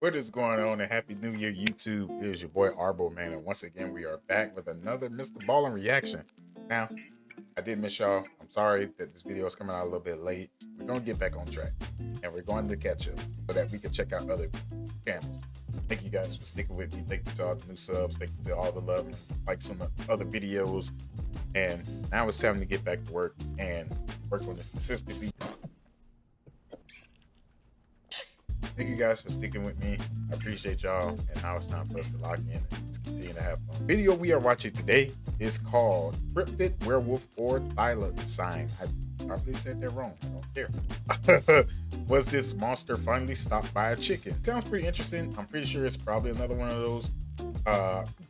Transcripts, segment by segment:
What is going on, and Happy New Year, YouTube? It is your boy Arbo, man, and once again we are back with another Mr. Ballen reaction. Now, I did miss y'all. I'm sorry that this video is coming out a little bit late. We're gonna get back on track, and we're going to catch up so that we can check out other channels. Thank you guys for sticking with me. Thank you to all the new subs. Thank you to all the love and likes on the other videos. And now it's time to get back to work and work on this consistency. Thank you guys for sticking with me. I appreciate y'all. And now it's time for us to lock in and let's continue to have fun. The video we are watching today is called Cryptid, Werewolf, or Thylacine. I probably said that wrong. I don't care. Was this monster finally stopped by a chicken? Sounds pretty interesting. I'm pretty sure it's probably another one of those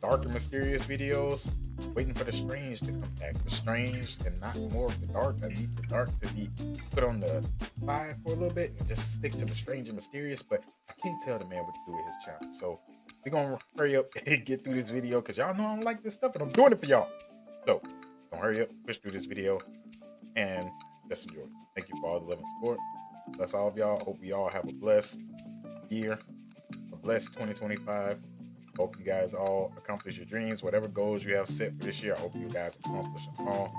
dark and mysterious videos. Waiting for the strange to come back. The strange and not more of the dark. I need the dark to be put on the side for a little bit and just stick to the strange and mysterious, but I can't tell the man what to do with his channel. So we're gonna hurry up and get through this video because y'all know I don't like this stuff and I'm doing it for y'all. So don't hurry up, push through this video and just enjoy. Thank you for all the love and support. Bless all of y'all. Hope we all have a blessed year, a blessed 2025. Hope you guys all accomplish your dreams, whatever goals you have set for this year. I hope you guys accomplish them all.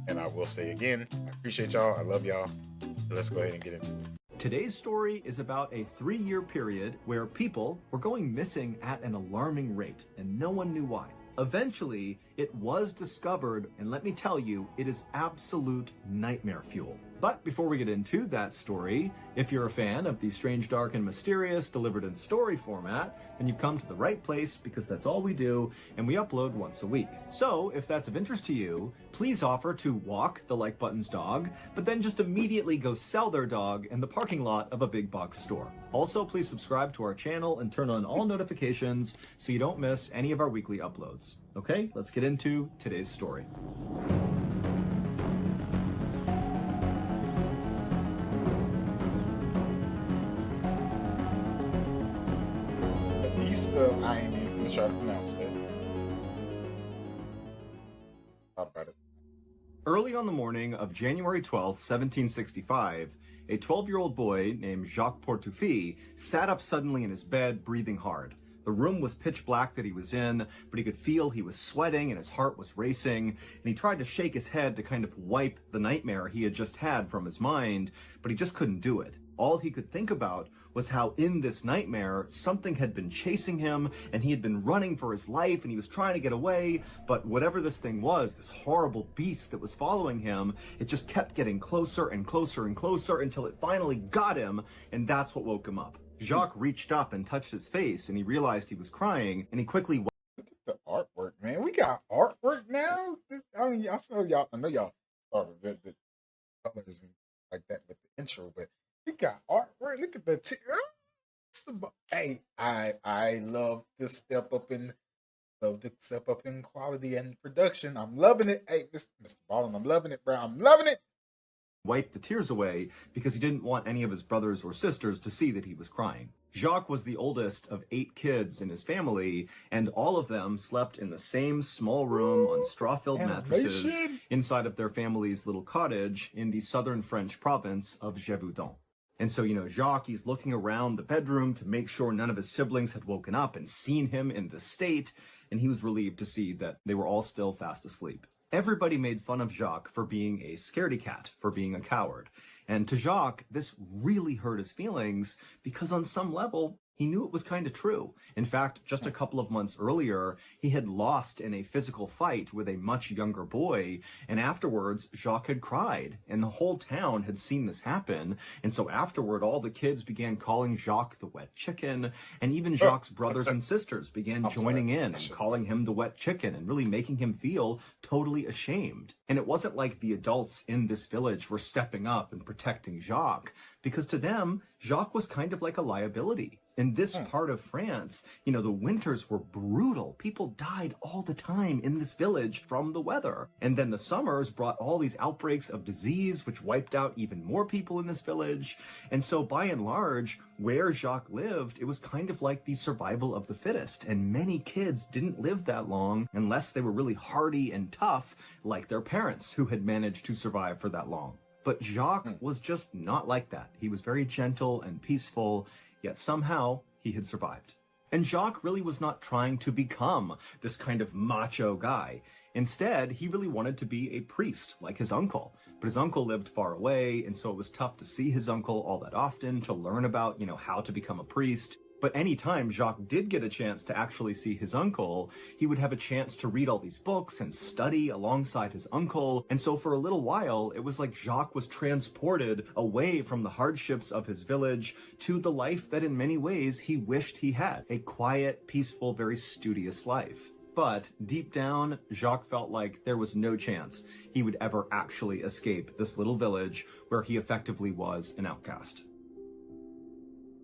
And I will say again, I appreciate y'all. I love y'all. So let's go ahead and get into it. Today's story is about a 3-year period where people were going missing at an alarming rate, and no one knew why. Eventually, it was discovered, and let me tell you, it is absolute nightmare fuel. But before we get into that story, if you're a fan of the strange, dark, and mysterious delivered in story format, then you've come to the right place because that's all we do, and we upload once a week. So, if that's of interest to you, please offer to walk the Like Button's dog, but then just immediately go sell their dog in the parking lot of a big box store. Also, please subscribe to our channel and turn on all notifications so you don't miss any of our weekly uploads. Okay, let's get into today's story. I ain't even gonna try to pronounce that. Thought about it. Early on the morning of January 12th, 1765, a 12-year-old boy named Jacques Portufis sat up suddenly in his bed, breathing hard. The room was pitch black that he was in, but he could feel he was sweating and his heart was racing, and he tried to shake his head to kind of wipe the nightmare he had just had from his mind, but he just couldn't do it. All he could think about was how in this nightmare, something had been chasing him, and he had been running for his life, and he was trying to get away, but whatever this thing was, this horrible beast that was following him, it just kept getting closer and closer and closer until it finally got him, and that's what woke him up. Jacques reached up and touched his face, and he realized he was crying, and he quickly Look at the artwork, man. We got artwork now. I mean, I saw y'all. I know y'all started with the colors and like that with the intro, but we got artwork. Look at the hey, I love to step up in quality and production. I'm loving it. Hey, Mr. Ballen, I'm loving it, bro. I'm loving it. wiped the tears away because he didn't want any of his brothers or sisters to see that he was crying. Jacques was the oldest of 8 kids in his family, and all of them slept in the same small room on straw-filled mattresses inside of their family's little cottage in the southern French province of Gévaudan. And so, Jacques, he's looking around the bedroom to make sure none of his siblings had woken up and seen him in this state, and he was relieved to see that they were all still fast asleep. Everybody made fun of Jacques for being a scaredy cat, for being a coward. And to Jacques, this really hurt his feelings because on some level, he knew it was kind of true. In fact, just a couple of months earlier, he had lost in a physical fight with a much younger boy, and afterwards, Jacques had cried, and the whole town had seen this happen, and so afterward, all the kids began calling Jacques the wet chicken, and even Jacques' brothers and sisters began joining in and calling him the wet chicken, and really making him feel totally ashamed. And it wasn't like the adults in this village were stepping up and protecting Jacques, because to them, Jacques was kind of like a liability. In this part of France, the winters were brutal. People died all the time in this village from the weather. And then the summers brought all these outbreaks of disease, which wiped out even more people in this village. And so by and large, where Jacques lived, it was kind of like the survival of the fittest. And many kids didn't live that long unless they were really hardy and tough, like their parents who had managed to survive for that long. But Jacques was just not like that. He was very gentle and peaceful, yet somehow he had survived. And Jacques really was not trying to become this kind of macho guy. Instead, he really wanted to be a priest, like his uncle. But his uncle lived far away, and so it was tough to see his uncle all that often, to learn about, how to become a priest. But anytime Jacques did get a chance to actually see his uncle, he would have a chance to read all these books and study alongside his uncle. And so for a little while, it was like Jacques was transported away from the hardships of his village to the life that in many ways he wished he had. A quiet, peaceful, very studious life. But deep down, Jacques felt like there was no chance he would ever actually escape this little village where he effectively was an outcast.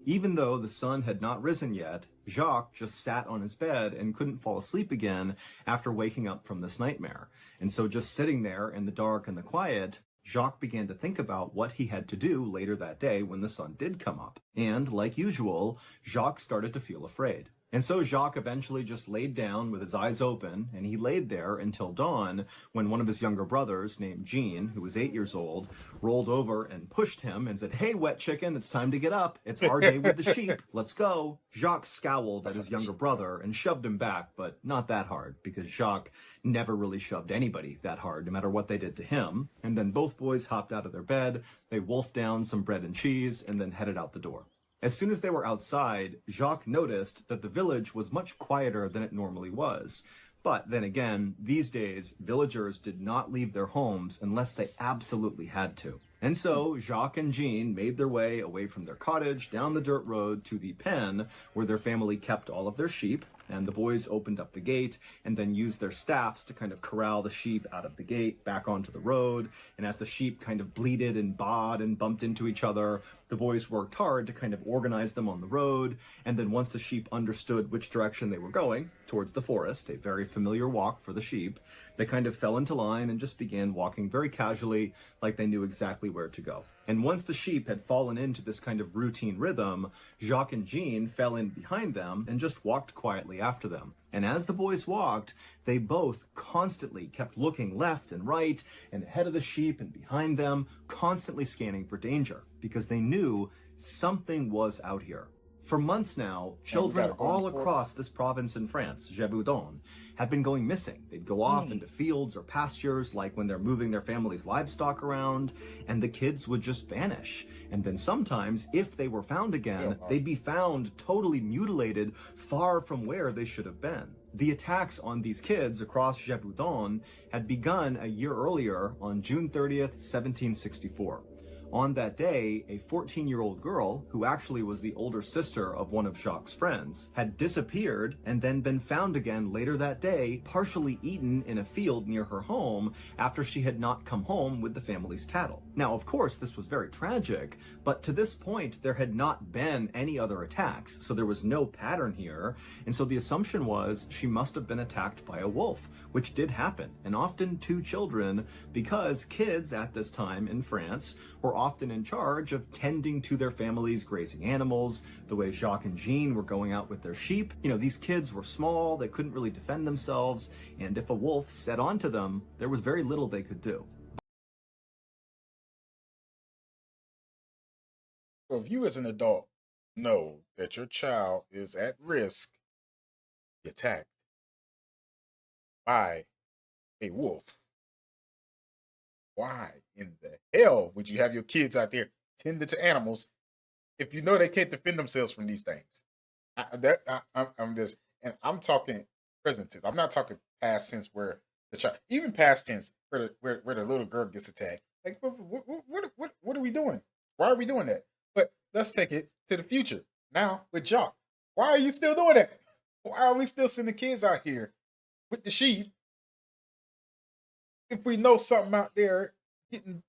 Even though the sun had not risen yet, Jacques just sat on his bed and couldn't fall asleep again after waking up from this nightmare. And so just sitting there in the dark and the quiet, Jacques began to think about what he had to do later that day when the sun did come up. And like usual, Jacques started to feel afraid. And so Jacques eventually just laid down with his eyes open, and he laid there until dawn when one of his younger brothers, named Jean, who was 8 years old, rolled over and pushed him and said, "Hey, wet chicken, it's time to get up. It's our day with the sheep. Let's go." Jacques scowled at his younger brother and shoved him back, but not that hard, because Jacques never really shoved anybody that hard, no matter what they did to him. And then both boys hopped out of their bed, they wolfed down some bread and cheese, and then headed out the door. As soon as they were outside, Jacques noticed that the village was much quieter than it normally was. But then again, these days, villagers did not leave their homes unless they absolutely had to. And so Jacques and Jean made their way away from their cottage down the dirt road to the pen where their family kept all of their sheep. And the boys opened up the gate and then used their staffs to kind of corral the sheep out of the gate back onto the road. And as the sheep kind of bleated and baaed and bumped into each other, the boys worked hard to kind of organize them on the road. And then once the sheep understood which direction they were going, towards the forest, a very familiar walk for the sheep, they kind of fell into line and just began walking very casually, like they knew exactly where to go. And once the sheep had fallen into this kind of routine rhythm, Jacques and Jean fell in behind them and just walked quietly after them. And as the boys walked, they both constantly kept looking left and right and ahead of the sheep and behind them, constantly scanning for danger, because they knew something was out here. For months now, children all across this province in France, Gévaudan, had been going missing. They'd go off into fields or pastures, like when they're moving their family's livestock around, and the kids would just vanish. And then sometimes, if they were found again, they'd be found totally mutilated far from where they should have been. The attacks on these kids across Gévaudan had begun a year earlier on June 30th, 1764. On that day, a 14-year-old girl, who actually was the older sister of one of Jacques' friends, had disappeared and then been found again later that day, partially eaten in a field near her home after she had not come home with the family's cattle. Now, of course, this was very tragic, but to this point, there had not been any other attacks, so there was no pattern here, and so the assumption was she must have been attacked by a wolf, which did happen, and often two children, because kids at this time in France were often in charge of tending to their family's grazing animals, the way Jacques and Jean were going out with their sheep. These kids were small, they couldn't really defend themselves, and if a wolf set onto them, there was very little they could do. So if you as an adult know that your child is at risk to be attacked by a wolf, why in the hell would you have your kids out there tending to animals if you know they can't defend themselves from these things? I'm just, and I'm talking present tense. I'm not talking past tense where the child, even past tense where the little girl gets attacked. Like, what are we doing? Why are we doing that? But let's take it to the future. Now with Jacques, why are you still doing that? Why are we still sending kids out here with the sheep if we know something out there getting?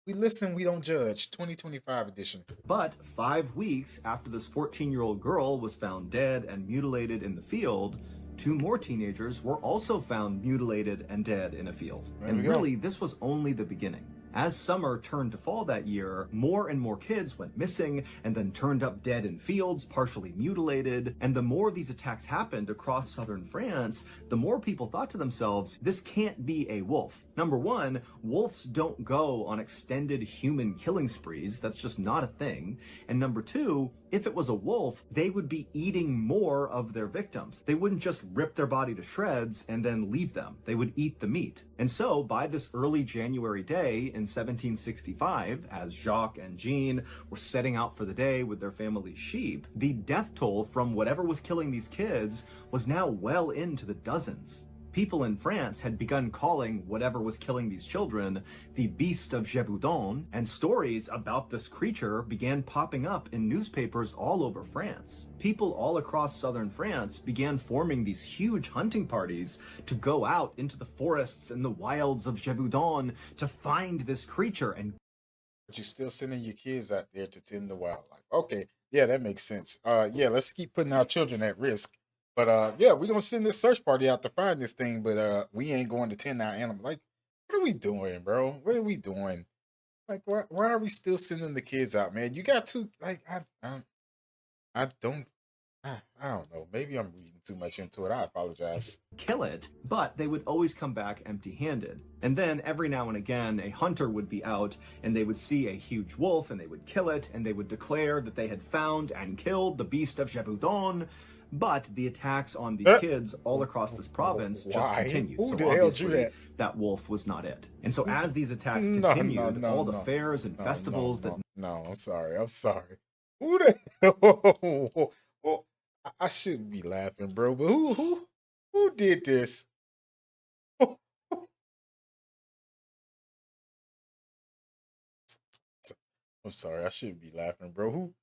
We listen, we don't judge. 2025 edition. But 5 weeks after this 14-year-old girl was found dead and mutilated in the field, 2 more teenagers were also found mutilated and dead in a field. And really, this was only the beginning. As summer turned to fall that year, more and more kids went missing and then turned up dead in fields, partially mutilated. And the more these attacks happened across southern France, the more people thought to themselves, this can't be a wolf. Number one, wolves don't go on extended human killing sprees. That's just not a thing. And number two, If it was a wolf, they would be eating more of their victims. They wouldn't just rip their body to shreds and then leave them. They would eat the meat. And so, by this early January day in 1765, as Jacques and Jean were setting out for the day with their family's sheep, the death toll from whatever was killing these kids was now well into the dozens. People in France had begun calling whatever was killing these children the Beast of Gévaudan, and stories about this creature began popping up in newspapers all over France. People all across southern France began forming these huge hunting parties to go out into the forests and the wilds of Gévaudan to find this creature. And But you're still sending your kids out there to tend the wildlife. Okay, yeah, that makes sense. Yeah, let's keep putting our children at risk. But yeah, we're gonna send this search party out to find this thing, but we ain't going to tend our animals. Like, what are we doing, bro? What are we doing? Like, why are we still sending the kids out, man? You got to like, I don't, I don't know. Maybe I'm reading too much into it. I apologize. kill it, but they would always come back empty-handed. And then every now and again, a hunter would be out and they would see a huge wolf and they would kill it and they would declare that they had found and killed the Beast of Gévaudan. But the attacks on these kids all across this province just continued. Who So the hell drew obviously, that wolf was not it. And so as these attacks continued, all the fairs and festivals that... No, I'm sorry. I'm sorry. Who the hell? Well, I shouldn't be laughing, bro. But who did this? I'm sorry. I shouldn't be laughing, bro. Who?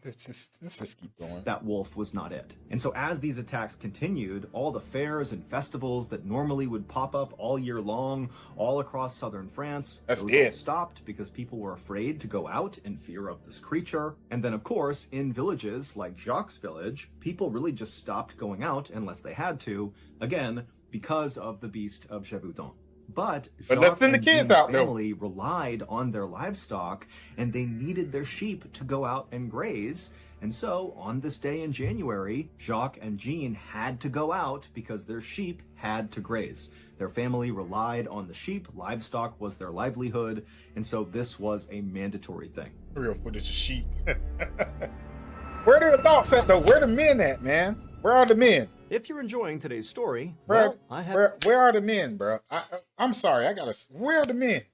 Let's just keep going. That wolf was not it. And so as these attacks continued, all the fairs and festivals that normally would pop up all year long, all across southern France, those all stopped because people were afraid to go out in fear of this creature. And then, of course, in villages like Jacques' village, people really just stopped going out unless they had to, again, because of the Beast of Gévaudan. But let's send the kids out, family relied on their livestock and they needed their sheep to go out and graze. And so on this day in January, Jacques and Jean had to go out because their sheep had to graze. Their family relied on the sheep. Livestock was their livelihood. And so this was a mandatory thing. Real footage of sheep. Where are the adults at though? Where the men at, man? Where are the men? If you're enjoying today's story, bro, well, where are the men, bro? I'm sorry, where are the men?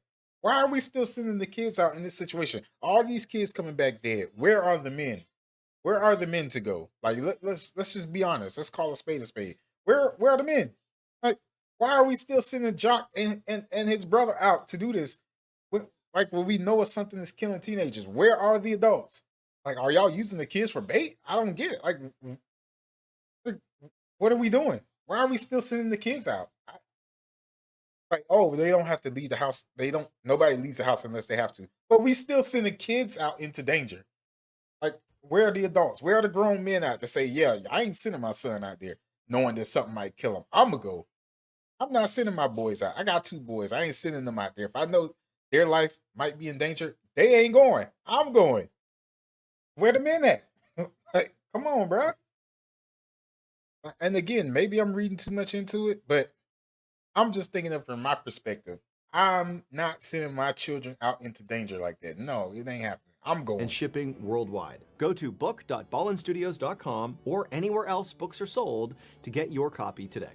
Why are we still sending the kids out in this situation? All these kids coming back dead. Where are the men? Where are the men to go? Like, let's just be honest. Let's call a spade a spade. Where are the men? Like, why are we still sending Jock and his brother out to do this? Like, when we know it's something that's killing teenagers. Where are the adults? Like, are y'all using the kids for bait? I don't get it. Like what are we doing? Why are we still sending the kids out? Like, oh, they don't have to leave the house. Nobody leaves the house unless they have to. But we still sending kids out into danger. Like, where are the adults? Where are the grown men out to say, yeah, I ain't sending my son out there knowing that something might kill him. I'm going to go. I'm not sending my boys out. I got 2 boys. I ain't sending them out there. If I know their life might be in danger, they ain't going. I'm going. Where the men at? Like, come on, bro. And again, maybe I'm reading too much into it, but I'm just thinking of it from my perspective. I'm not sending my children out into danger like that. No, it ain't happening. I'm going. And shipping worldwide. Go to book.ballenstudios.com or anywhere else books are sold to get your copy today.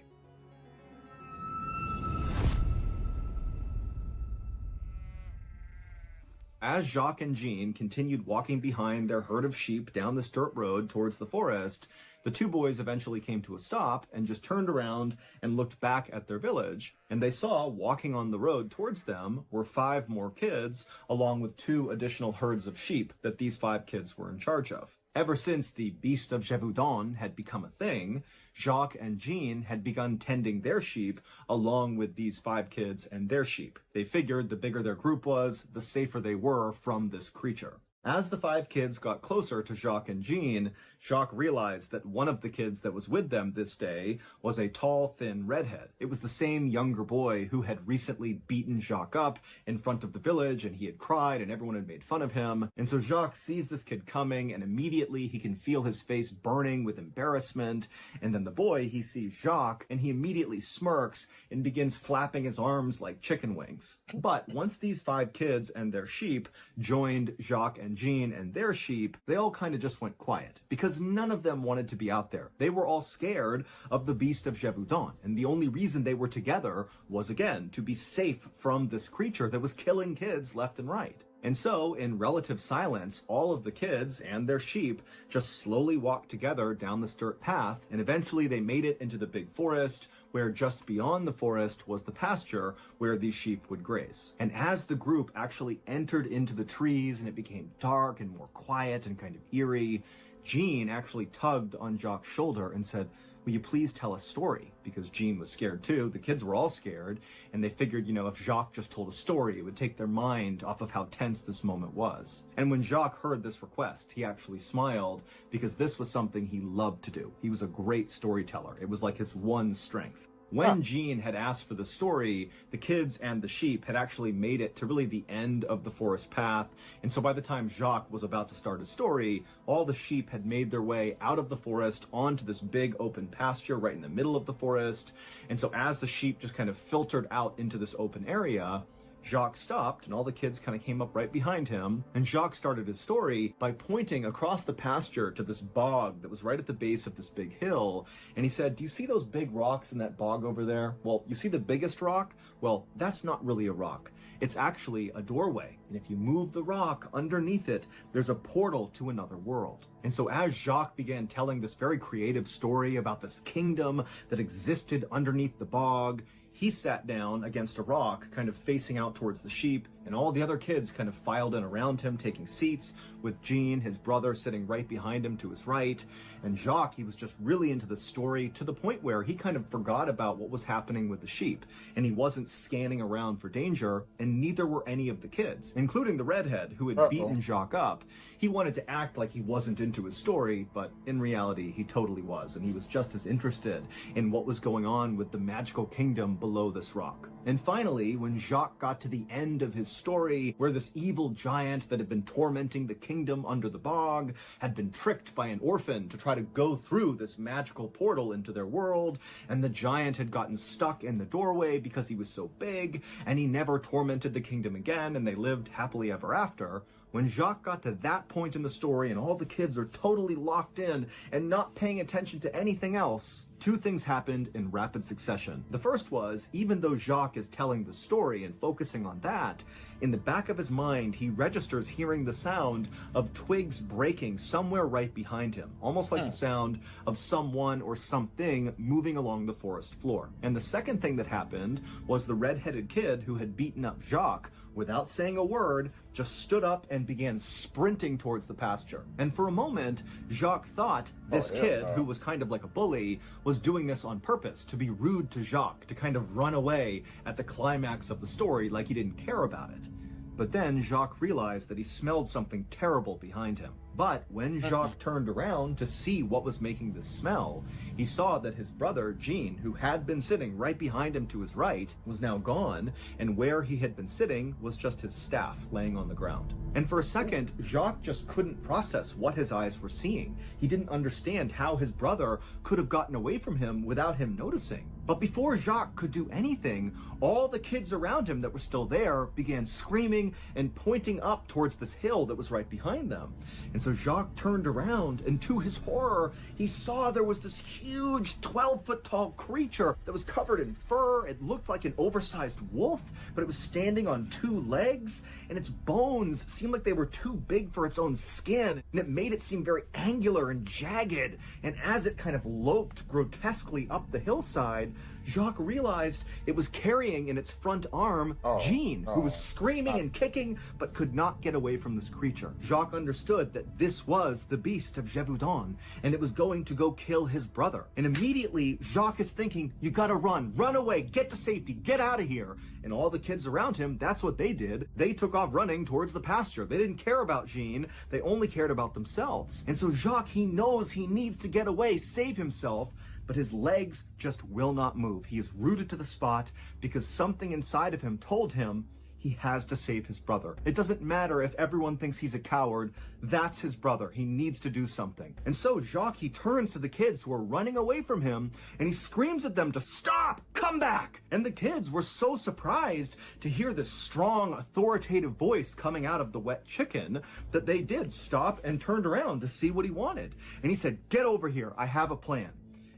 As Jacques and Jean continued walking behind their herd of sheep down this dirt road towards the forest, the 2 boys eventually came to a stop and just turned around and looked back at their village, and they saw walking on the road towards them were 5 more kids, along with 2 additional herds of sheep that these 5 kids were in charge of. Ever since the Beast of Gévaudan had become a thing, Jacques and Jean had begun tending their sheep along with these 5 kids and their sheep. They figured the bigger their group was, the safer they were from this creature. As the 5 kids got closer to Jacques and Jean, Jacques realized that one of the kids that was with them this day was a tall, thin redhead. It was the same younger boy who had recently beaten Jacques up in front of the village, and he had cried and everyone had made fun of him. And so Jacques sees this kid coming, and immediately he can feel his face burning with embarrassment. And then the boy, he sees Jacques, and he immediately smirks and begins flapping his arms like chicken wings. But once these 5 kids and their sheep joined Jacques and Jean and their sheep, they all kind of just went quiet because none of them wanted to be out there. They were all scared of the beast of Gévaudan, and the only reason they were together was, again, to be safe from this creature that was killing kids left and right. And so, in relative silence, all of the kids and their sheep just slowly walked together down this dirt path, and eventually they made it into the big forest, where just beyond the forest was the pasture where these sheep would graze. And as the group actually entered into the trees and it became dark and more quiet and kind of eerie, Jean actually tugged on Jacques' shoulder and said, "Will you please tell a story?" Because Jean was scared too. The kids were all scared, and they figured, if Jacques just told a story, it would take their mind off of how tense this moment was. And when Jacques heard this request, he actually smiled because this was something he loved to do. He was a great storyteller. It was like his one strength. When Jean had asked for the story, the kids and the sheep had actually made it to really the end of the forest path. And so by the time Jacques was about to start his story, all the sheep had made their way out of the forest onto this big open pasture right in the middle of the forest. And so as the sheep just kind of filtered out into this open area, Jacques stopped, and all the kids kind of came up right behind him, and Jacques started his story by pointing across the pasture to this bog that was right at the base of this big hill, and he said, "Do you see those big rocks in that bog over there? Well, you see the biggest rock? Well, that's not really a rock. It's actually a doorway, and if you move the rock underneath it, there's a portal to another world." And so as Jacques began telling this very creative story about this kingdom that existed underneath the bog, he sat down against a rock, kind of facing out towards the sheep, and all the other kids kind of filed in around him, taking seats, with Jean, his brother, sitting right behind him to his right. And Jacques, he was just really into the story to the point where he kind of forgot about what was happening with the sheep, and he wasn't scanning around for danger, and neither were any of the kids, including the redhead who had beaten Jacques up. He wanted to act like he wasn't into his story, but in reality, he totally was, and he was just as interested in what was going on with the magical kingdom below this rock. And finally, when Jacques got to the end of his story, where this evil giant that had been tormenting the kingdom under the bog had been tricked by an orphan to try to go through this magical portal into their world, and the giant had gotten stuck in the doorway because he was so big, and he never tormented the kingdom again, and they lived happily ever after. When Jacques got to that point in the story and all the kids are totally locked in and not paying attention to anything else, 2 things happened in rapid succession. The first was, even though Jacques is telling the story and focusing on that, in the back of his mind, he registers hearing the sound of twigs breaking somewhere right behind him, almost like the sound of someone or something moving along the forest floor. And the second thing that happened was the red-headed kid who had beaten up Jacques, without saying a word, just stood up and began sprinting towards the pasture. And for a moment, Jacques thought this kid, who was kind of like a bully, was doing this on purpose, to be rude to Jacques, to kind of run away at the climax of the story like he didn't care about it. But then Jacques realized that he smelled something terrible behind him. But when Jacques turned around to see what was making this smell, he saw that his brother, Jean, who had been sitting right behind him to his right, was now gone, and where he had been sitting was just his staff laying on the ground. And for a second, Jacques just couldn't process what his eyes were seeing. He didn't understand how his brother could have gotten away from him without him noticing. But before Jacques could do anything, all the kids around him that were still there began screaming and pointing up towards this hill that was right behind them. And so Jacques turned around, and to his horror, he saw there was this huge 12-foot tall creature that was covered in fur. It looked like an oversized wolf, but it was standing on 2 legs, and its bones seemed like they were too big for its own skin, and it made it seem very angular and jagged. And as it kind of loped grotesquely up the hillside, Jacques realized it was carrying in its front arm Jean, who was screaming and kicking, but could not get away from this creature. Jacques understood that this was the beast of Gévaudan, and it was going to go kill his brother. And immediately, Jacques is thinking, you gotta run away, get to safety, get out of here. And all the kids around him, that's what they did. They took off running towards the pasture. They didn't care about Jean, they only cared about themselves. And so Jacques, he knows he needs to get away, save himself, but his legs just will not move. He is rooted to the spot because something inside of him told him he has to save his brother. It doesn't matter if everyone thinks he's a coward, that's his brother. He needs to do something. And so Jacques, he turns to the kids who are running away from him and he screams at them to stop, come back. And the kids were so surprised to hear this strong, authoritative voice coming out of the wet chicken that they did stop and turned around to see what he wanted. And he said, get over here, I have a plan.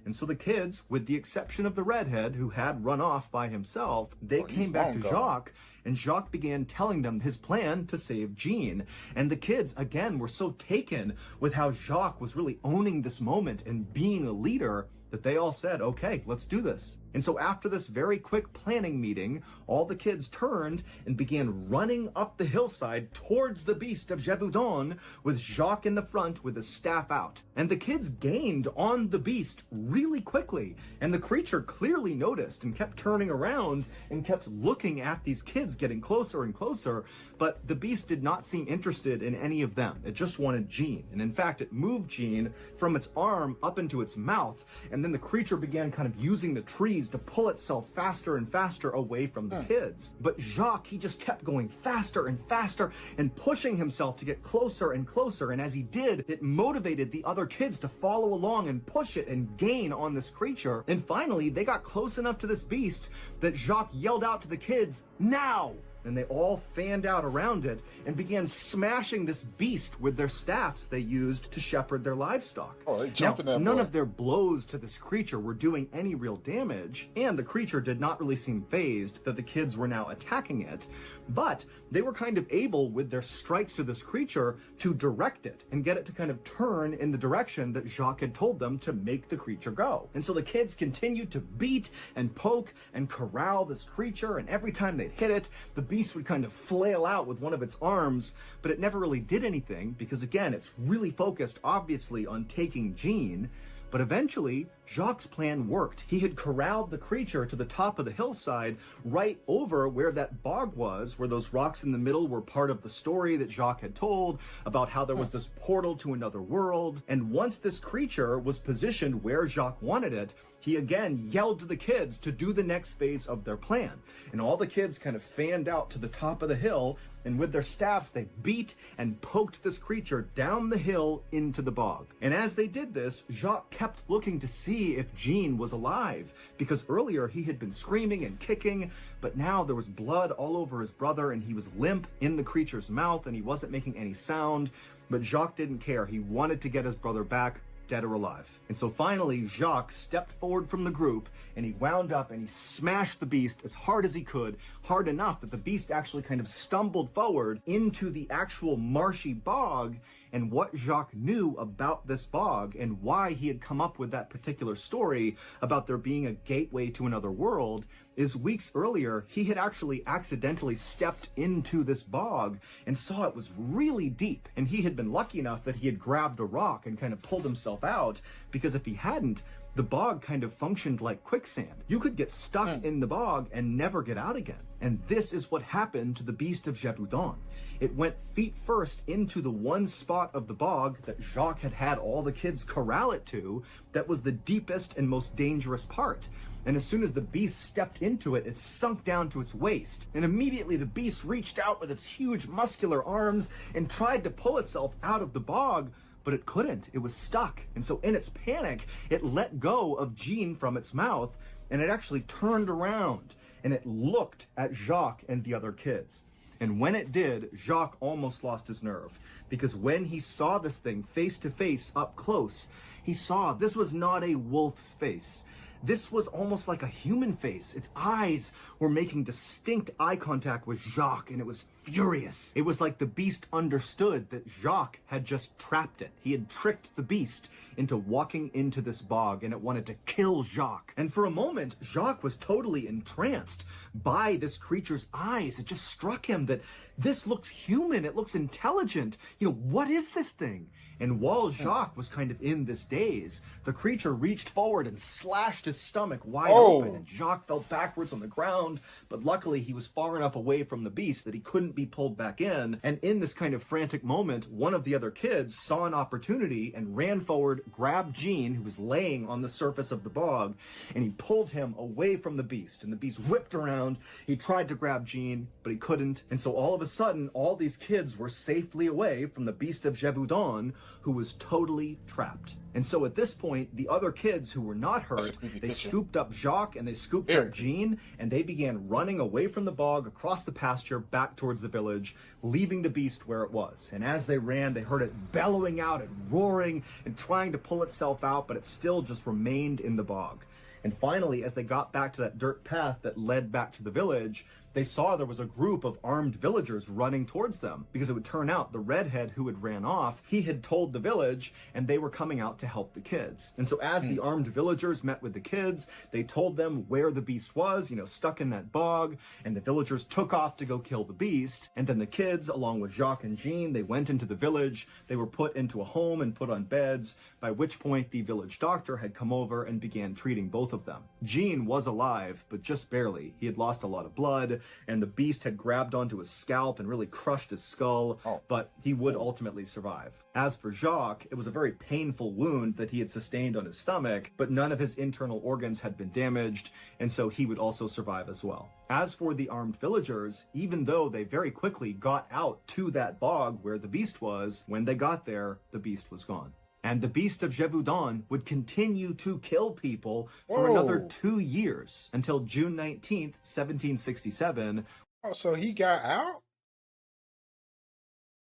And so the kids, with the exception of the redhead who had run off by himself, they came back to Jacques, and Jacques began telling them his plan to save Jean. And the kids, again, were so taken with how Jacques was really owning this moment and being a leader that they all said, okay, let's do this. And so after this very quick planning meeting, all the kids turned and began running up the hillside towards the beast of Gévaudan with Jacques in the front with his staff out. And the kids gained on the beast really quickly. And the creature clearly noticed and kept turning around and kept looking at these kids getting closer and closer. But the beast did not seem interested in any of them. It just wanted Jean. And in fact, it moved Jean from its arm up into its mouth. And then the creature began kind of using the trees to pull itself faster and faster away from the kids. But Jacques, he just kept going faster and faster and pushing himself to get closer and closer. And as he did, it motivated the other kids to follow along and push it and gain on this creature. And finally, they got close enough to this beast that Jacques yelled out to the kids, now! And they all fanned out around it and began smashing this beast with their staffs they used to shepherd their livestock. Oh, they jumping that none boy. of their blows to this creature were doing any real damage, and the creature did not really seem fazed that the kids were now attacking it, but they were kind of able, with their strikes to this creature, to direct it and get it to kind of turn in the direction that Jacques had told them to make the creature go. And so the kids continued to beat and poke and corral this creature, and every time they'd hit it, the beast would kind of flail out with one of its arms, but it never really did anything because, again, it's really focused, obviously, on taking Jean. But eventually, Jacques' plan worked. He had corralled the creature to the top of the hillside, right over where that bog was, where those rocks in the middle were part of the story that Jacques had told about how there was this portal to another world. And once this creature was positioned where Jacques wanted it, he again yelled to the kids to do the next phase of their plan. And all the kids kind of fanned out to the top of the hill, and with their staffs, they beat and poked this creature down the hill into the bog. And as they did this, Jacques kept looking to see if Jean was alive, because earlier he had been screaming and kicking, but now there was blood all over his brother, and he was limp in the creature's mouth, and he wasn't making any sound. But Jacques didn't care. He wanted to get his brother back, dead or alive. And so finally, Jacques stepped forward from the group, and he wound up and he smashed the beast as hard as he could, hard enough that the beast actually kind of stumbled forward into the actual marshy bog. And what Jacques knew about this bog and why he had come up with that particular story about there being a gateway to another world is weeks earlier, he had actually accidentally stepped into this bog and saw it was really deep. And he had been lucky enough that he had grabbed a rock and kind of pulled himself out, because if he hadn't, the bog kind of functioned like quicksand. You could get stuck in the bog and never get out again. And this is what happened to the beast of Gévaudan. It went feet first into the one spot of the bog that Jacques had had all the kids corral it to, that was the deepest and most dangerous part. And as soon as the beast stepped into it, it sunk down to its waist. And immediately the beast reached out with its huge muscular arms and tried to pull itself out of the bog, but it couldn't. It was stuck. And so in its panic, it let go of Jean from its mouth, and it actually turned around and it looked at Jacques and the other kids. And when it did, Jacques almost lost his nerve, because when he saw this thing face to face up close, he saw this was not a wolf's face. This was almost like a human face. Its eyes were making distinct eye contact with Jacques, and it was furious. It was like the beast understood that Jacques had just trapped it. He had tricked the beast into walking into this bog, and it wanted to kill Jacques. And for a moment, Jacques was totally entranced by this creature's eyes. It just struck him that this looks human. It looks intelligent. You know, what is this thing? And while Jacques was kind of in this daze, the creature reached forward and slashed his stomach wide open, and Jacques fell backwards on the ground, but luckily he was far enough away from the beast that he couldn't be pulled back in. And in this kind of frantic moment, one of the other kids saw an opportunity and ran forward, grabbed Jean, who was laying on the surface of the bog, and he pulled him away from the beast. And the beast whipped around. He tried to grab Jean, but he couldn't. And so all of a sudden, all these kids were safely away from the beast of Gévaudan, who was totally trapped. And so at this point, the other kids who were not hurt, they scooped up Jacques and they scooped up Jean, and they began running away from the bog, across the pasture, back towards the village, leaving the beast where it was. And as they ran, they heard it bellowing out and roaring and trying to pull itself out, but it still just remained in the bog. And finally, as they got back to that dirt path that led back to the village, they saw there was a group of armed villagers running towards them, because it would turn out the redhead who had ran off, he had told the village, and they were coming out to help the kids. And so as the armed villagers met with the kids, they told them where the beast was, you know, stuck in that bog, and the villagers took off to go kill the beast. And then the kids, along with Jacques and Jean, they went into the village. They were put into a home and put on beds, by which point the village doctor had come over and began treating both of them. Jean was alive, but just barely. He had lost a lot of blood, and the beast had grabbed onto his scalp and really crushed his skull, but he would ultimately survive. As for Jacques, it was a very painful wound that he had sustained on his stomach, but none of his internal organs had been damaged, and so he would also survive as well. As for the armed villagers, even though they very quickly got out to that bog where the beast was, when they got there, the beast was gone. And the beast of Gévaudan would continue to kill people for another 2 years, until June 19th, 1767. Oh, so he got out?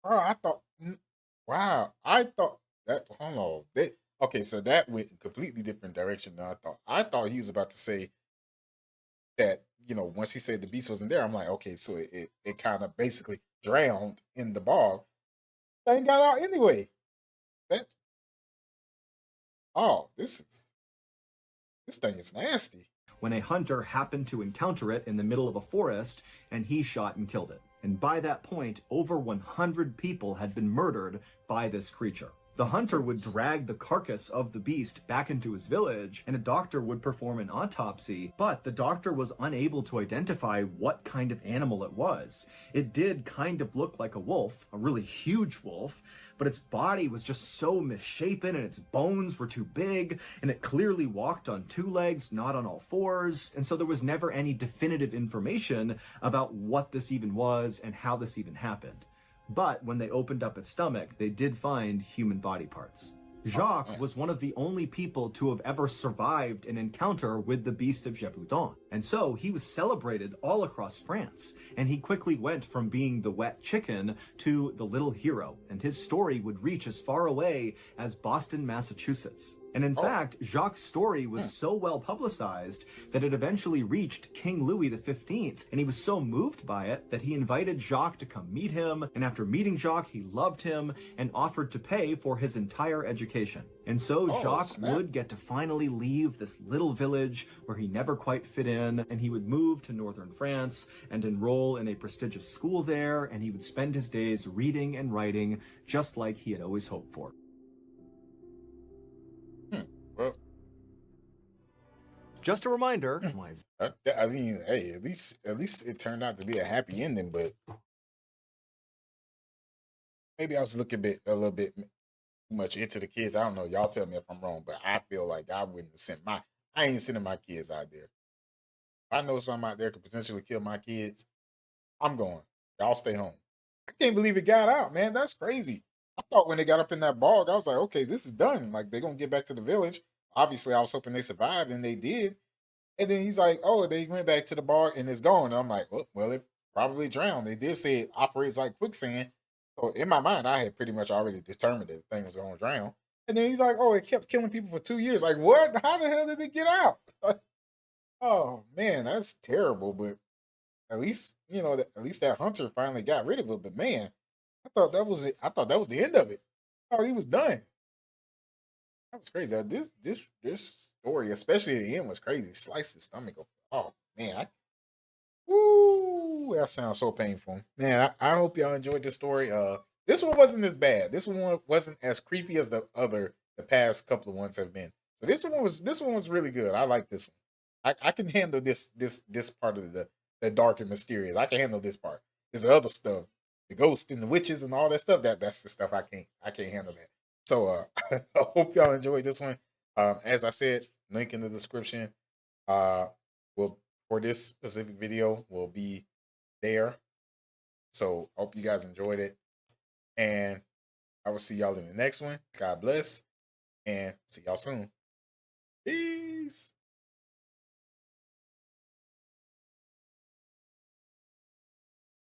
Oh, I thought, wow, I thought that, hold on. Okay, so that went in a completely different direction than I thought. I thought he was about to say that, you know, once he said the beast wasn't there, I'm like, okay, so it kind of basically drowned in the bog. Thing got out anyway. That, oh, this thing is nasty. When a hunter happened to encounter it in the middle of a forest, and he shot and killed it. And by that point, over 100 people had been murdered by this creature. The hunter would drag the carcass of the beast back into his village, and a doctor would perform an autopsy, but the doctor was unable to identify what kind of animal it was. It did kind of look like a wolf, a really huge wolf, but its body was just so misshapen, and its bones were too big, and it clearly walked on 2 legs, not on all 4s, and so there was never any definitive information about what this even was and how this even happened. But when they opened up its stomach, they did find human body parts. Jacques was one of the only people to have ever survived an encounter with the beast of Gévaudan. And so he was celebrated all across France. And he quickly went from being the wet chicken to the little hero. And his story would reach as far away as Boston, Massachusetts. And in fact, Jacques' story was so well publicized that it eventually reached King Louis XV, and he was so moved by it that he invited Jacques to come meet him, and after meeting Jacques, he loved him and offered to pay for his entire education. And so Jacques would get to finally leave this little village where he never quite fit in, and he would move to northern France and enroll in a prestigious school there, and he would spend his days reading and writing just like he had always hoped for. Well, just a reminder. I mean, hey, at least it turned out to be a happy ending. But maybe I was looking a little bit too much into the kids. I don't know. Y'all tell me if I'm wrong, but I feel like I wouldn't have sent I ain't sending my kids out there. If I know something out there could potentially kill my kids, I'm going. Y'all stay home. I can't believe it got out, man. That's crazy. I thought when they got up in that bog, I was like, okay, this is done. Like, they're going to get back to the village. Obviously, I was hoping they survived, and they did. And then he's like, oh, they went back to the bog, and it's gone. And I'm like, well, it probably drowned. They did say it operates like quicksand. So in my mind, I had pretty much already determined that the thing was going to drown. And then he's like, "Oh, it kept killing people for 2 years." Like, what? How the hell did it get out? Oh man, that's terrible. But at least at least that hunter finally got rid of it. But man, I thought that was it. I thought that was the end of it. I thought he was done. That was crazy. This story, especially at the end, was crazy. Sliced his stomach open. Oh man, ooh, that sounds so painful. Man, I hope y'all enjoyed this story. This one wasn't as bad. This one wasn't as creepy as the past couple of ones have been. So this one was really good. I like this one. I can handle this part of the dark and mysterious. I can handle this part. There's other stuff, the ghosts and the witches and all that stuff. That's the stuff I can't handle that. So I hope y'all enjoyed this one. As I said, link in the description. Will for this specific video will be there. So hope you guys enjoyed it. And I will see y'all in the next one. God bless and see y'all soon. Peace.